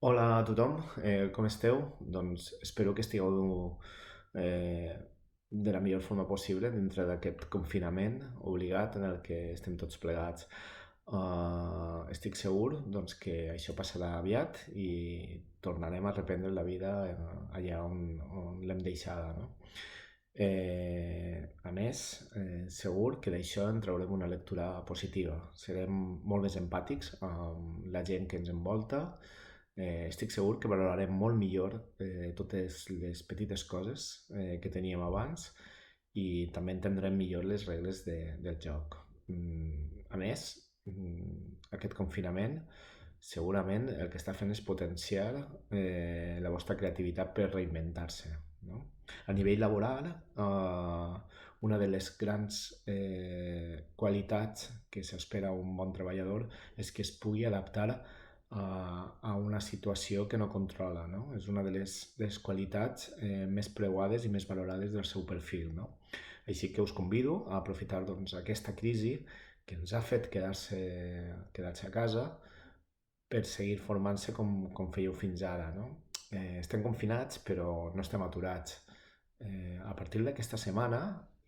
Hola a tothom, com esteu? Doncs espero que estigueu eh, de la millor forma possible dintre d'aquest confinament obligat en el que estem tots plegats. Estic segur doncs, que això passarà aviat i tornarem a reprendre la vida allà on l'hem deixada, no? A més, segur que d'això en traurem una lectura positiva. Serem molt més empàtics amb la gent que ens envolta. Estic segur que valorarem molt millor totes les petites coses que teníem abans i també entendrem millor les regles del joc. A més, aquest confinament segurament el que està fent és potenciar la vostra creativitat per reinventar-se, no? A nivell laboral, una de les grans qualitats que s'espera un bon treballador és que es pugui adaptar a una situació que no controla, no? És una de les qualitats més preuades i més valorades del seu perfil, no? Així que us convido a aprofitar doncs, aquesta crisi que ens ha fet quedar-se a casa per seguir formant-se com fèieu fins ara, no? Estem confinats però no estem aturats. A partir d'aquesta setmana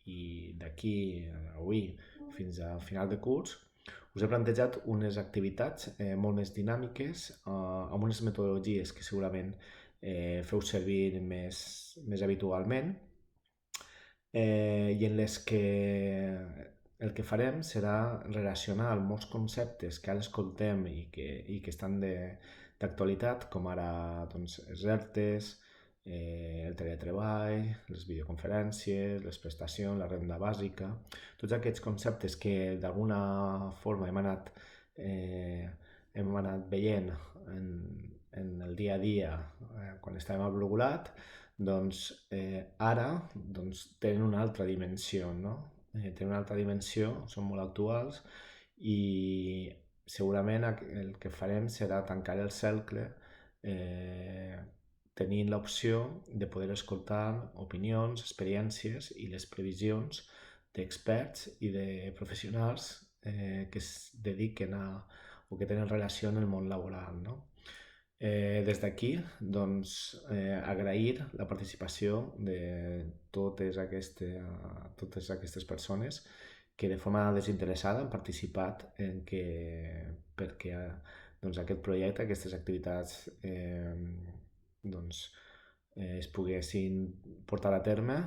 i d'aquí avui fins al final de curs us he plantejat unes activitats molt més dinàmiques amb unes metodologies que segurament feu servir més habitualment i en les que el que farem serà relacionar molts conceptes que ara escoltem i que estan d'actualitat, com ara doncs, els ERTEs, el teletreball, les videoconferències, les prestacions, la renda bàsica, tots aquests conceptes que d'alguna forma hem anat veient en el dia a dia quan estàvem al Brugulat, doncs ara tenen una altra dimensió, no? Tenen una altra dimensió, són molt actuals i segurament el que farem serà tancar el cercle tenint l'opció de poder escoltar opinions, experiències i les previsions d'experts i de professionals que es dediquen o que tenen relació en el món laboral, no? Des d'aquí, doncs, agrair la participació de totes aquestes persones que de forma desinteressada han participat perquè doncs, aquest projecte, aquestes activitats doncs, es poguessin portar a terme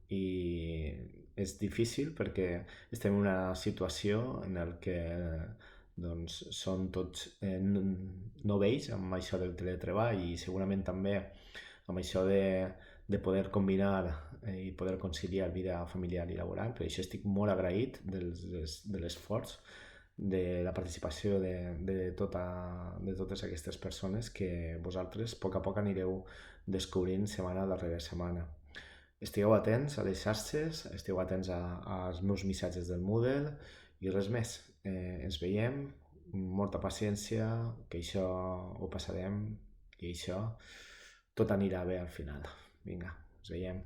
i és difícil perquè estem en una situació en la que doncs, són tots novells amb això del teletreball i segurament també amb això de poder combinar i poder conciliar vida familiar i laboral. Per això estic molt agraït de l'esforç de la participació de totes aquestes persones que vosaltres a poc anireu descobrint setmana darrere setmana. Estigueu atents a les xarxes, estigueu atents als meus missatges del Moodle i res més. Ens veiem, molta paciència, que això ho passarem i això tot anirà bé al final. Vinga, ens veiem.